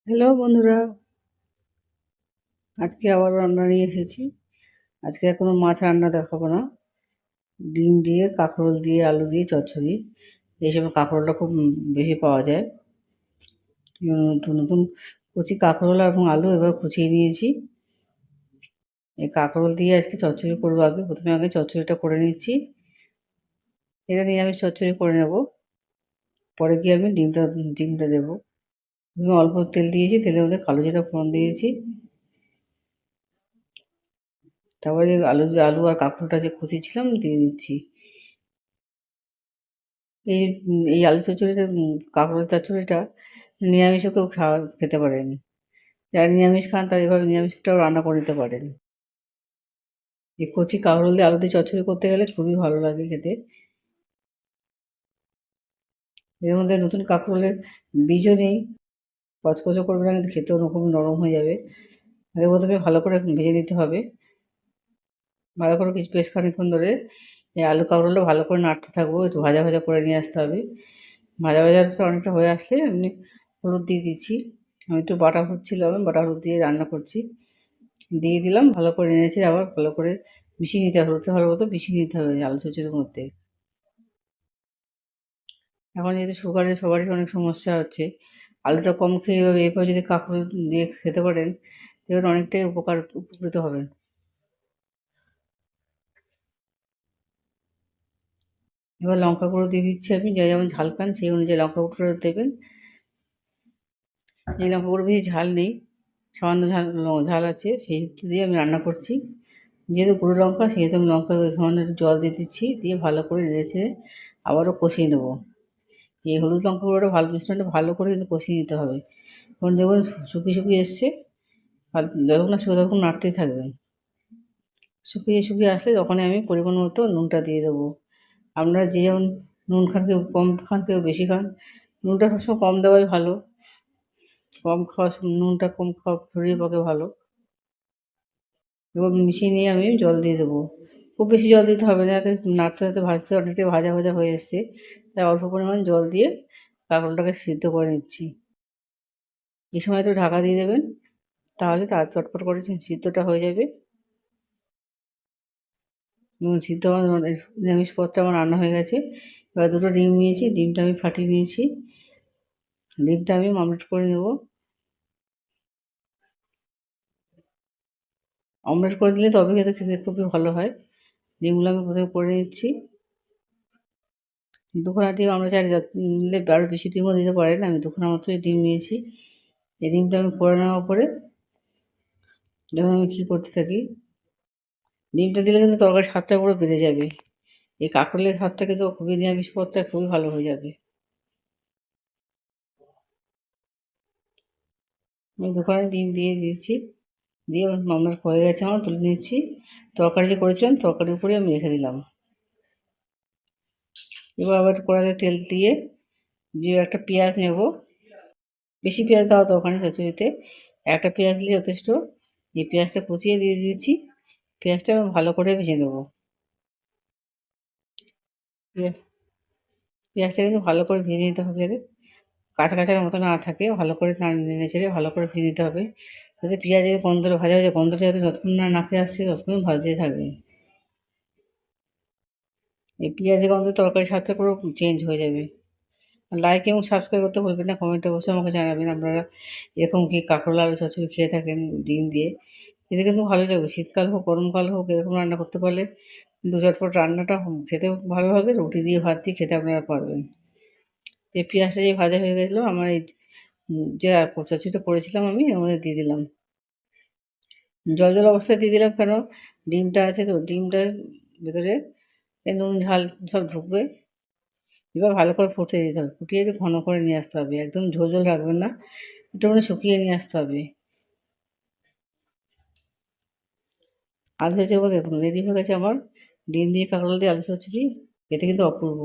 Hello বন্ধুরা, আজকে আবার রান্না নিয়ে এসেছি। আজকে আর কোনো মাছ রান্না দেখাবো না। ডিম দিয়ে, কাঁকরোল দিয়ে, আলু দিয়ে চচ্চড়ি। এই সময় কাঁকরোলটা খুব বেশি পাওয়া যায়। নতুন নতুন কচি কাঁকরোল এবং আলু এবার কুচিয়ে নিয়েছি। এই কাঁকরোল দিয়ে আজকে চচ্চড়ি করবো। প্রথমে চচ্চড়িটা করে নিচ্ছি। এটা নিয়ে আমি চচ্চড়ি করে নেব। পরে গিয়ে আমি ডিমটা দেবো। আমি অল্প তেল দিয়েছি, তেলের মধ্যে কালো জিরা ফোড়ন দিয়েছি। তারপরে আলু আর কাঁকরোলটা যে কুচিয়েছিলাম দিয়ে দিচ্ছি। এই এই আলু চচ্চড়িটা কাঁকরোল চচ্চড়িটা নিরামিষও কেউ খেতে পারেন। যারা নিরামিষ খান তারা এভাবে নিরামিষটাও রান্না করে নিতে পারেন। এই কচি কাঁকরোল দিয়ে আলু দিয়ে চচ্চড়ি করতে গেলে খুবই ভালো লাগে খেতে। এর মধ্যে নতুন কাঁকরোলের বীজও নেই, কচকচো করবে না, কিন্তু খেতেও খুব নরম হয়ে যাবে। আগে প্রথমে ভালো করে ভেজে নিতে হবে। ভালো করে বেশ খানিকক্ষণ ধরে এই আলু কাঁকরোলটা ভালো করে নাড়তে থাকবো, একটু ভাজা ভাজা করে নিয়ে আসতে হবে। ভাজা ভাজাটা অনেকটা হয়ে আসলে এমনি হলুদ দিয়ে দিচ্ছি। আমি একটু বাটা হচ্ছিলাম, বাটা হলুদ দিয়ে রান্না করছি। দিয়ে দিলাম, ভালো করে নেড়েচেড়ে আবার ভালো করে মিশিয়ে নিতে হবে, হলুদটা ভালো মতো মিশিয়ে নিতে হবে আলু চচ্চড়ির মধ্যে। এখন যেহেতু সুগারের সবারই অনেক সমস্যা হচ্ছে, আলুটা কম খেয়ে এভাবে যদি কাঁকরোল দিয়ে খেতে পারেন, দেখবেন অনেকটাই উপকৃত হবেন। এবার লঙ্কা গুঁড়ো দিয়ে দিচ্ছি আমি, যে যেমন ঝাল খান সেই অনুযায়ী লঙ্কা গুঁড়ো দেবেন। এই লঙ্কা গুঁড়ো বেশি ঝাল নেই, সামান্য ঝাল আছে, সেই দিয়ে আমি রান্না করছি। যেহেতু গুঁড়ো লঙ্কা, সেহেতু আমি লঙ্কা সামান্য একটু জল দিয়ে দিচ্ছি, দিয়ে ভালো করে নেড়েচেড়ে আবারও কষিয়ে নেবো। এই হলুদ লঙ্কা গুঁড়োটা মিশ্রণটা ভালো করে কিন্তু কষিয়ে নিতে হবে। তখন দেখবেন শুকিয়ে শুকিয়ে এসছে, আর যতক্ষণ না শুকিয়ে ততক্ষণ নাড়তেই থাকবেন। শুকিয়ে শুকিয়ে আসলে তখনই আমি পরিমাণ মতো নুনটা দিয়ে দেবো। আপনারা যে যেমন নুন খান, কেউ কম খান, কেউ বেশি খান। নুনটা সবসময় কম দেওয়াই ভালো। নুনটা কম খাওয়া শরীরের পক্ষে ভালো। এবং মিশিয়ে নিয়ে আমি জল দিয়ে দেবো। খুব বেশি জল দিতে হবে না, যাতে নাড়তে নাড়তে ভাজতে অনেকটাই ভাজা ভাজা হয়ে এসছে। তাই অল্প পরিমাণ জল দিয়ে কাঁকরোলটাকে সিদ্ধ করে নিচ্ছি। এই সময় একটু ঢাকা দিয়ে দেবেন, তাহলে তার চটপট করে সিদ্ধটা হয়ে যাবে। সিদ্ধ আমার নিরামিষ পদটা আমার রান্না হয়ে গেছে। এবার দুটো ডিম নিয়েছি, ডিমটা আমি ফাটিয়ে নিয়েছি। ডিমটা আমি অমলেট করে নেব। অমলেট করে দিলে তবে খেতে খুবই ভালো হয়। ডিমগুলো আমি প্রথমে করে নিচ্ছি। দুখানা ডিম আমরা চাইলে নিলে আরও বেশি ডিমও দিতে পারেন। আমি দুখানা মাত্রই ডিম নিয়েছি। এই ডিমটা আমি করে নেওয়ার পরে দেখুন আমি কী করতে থাকি। ডিমটা দিলে কিন্তু তরকারির স্বাদটা পুরো বেড়ে যাবে। এই কাঁকরোলের স্বাদটা কিন্তু খুবই নিরামিষ পদটা খুবই ভালো হয়ে যাবে। আমি দুখানা ডিম দিয়ে দিয়েছি। দিয়ে আমার হয়ে গেছে, আমার তুলে নিচ্ছি। তরকারি যে করেছিলাম তরকারির উপরে আমি রেখে দিলাম। এবার আবার কড়াইতে তেল দিয়ে একটা পেঁয়াজ নেব। বেশি পেঁয়াজ দেওয়া দরকার নেই চচ্চড়িতে, একটা পেঁয়াজ দিলে যথেষ্ট। এই পেঁয়াজটা কুচিয়ে দিয়ে দিয়েছি। পেঁয়াজটা আমি ভালো করে ভেজে নেবো। পেঁয়াজটা কিন্তু ভালো করে ভেজে নিতে হবে, কাঁচা কাঁচার মতো না থাকে, ভালো করে নেড়ে চেড়ে ভালো করে ভেজে নিতে হবে। যাতে পেঁয়াজের গন্ধটা ভাজা ভাজা গন্ধটা যাতে যতক্ষণ না নাকে আসছে ততক্ষণ ভাজতে থাকবে। এই পেঁয়াজের গন্ধে তরকারির স্বাদটা পুরো চেঞ্জ হয়ে যাবে। লাইক এবং সাবস্ক্রাইব করতে ভুলবেন না, কমেন্টে অবশ্যই আমাকে জানাবেন আপনারা এরকম কি কাঁকরোল আলু চচ্চড়ি খেয়ে থাকেন ডিম দিয়ে। খেতে কিন্তু ভালোই লাগবে, শীতকাল হোক গরমকাল হোক এরকম রান্না করতে পারলে কিন্তু ঝটপট রান্নাটা খেতেও ভালো হবে, রুটি দিয়ে ভাত দিয়ে খেতে আপনারা পারবেন। এই পেঁয়াজটা যে ভাজা হয়ে গেছিলো, আমার এই যে চচ্চড়িটা করেছিলাম আমি এর মধ্যে দিয়ে দিলাম। জল জল অবস্থায় দিয়ে দিলাম, কেন ডিমটা আছে তো, ডিমটার ভেতরে নুন ঝাল সব ঢুকবে। এবার ভালো করে ফুটতে দিতে হবে, ফুটিয়ে একটু ঘন করে নিয়ে আসতে হবে, একদম ঝোল ঝোল রাখবেন না, একটুখানি শুকিয়ে নিয়ে আসতে হবে। আলু চচ্চড়ি দেখুন রেডি হয়ে গেছে আমার, ডিম দিয়ে কাঁকরোল দিয়ে আলু চচ্চড়ি, খেতে কিন্তু অপূর্ব।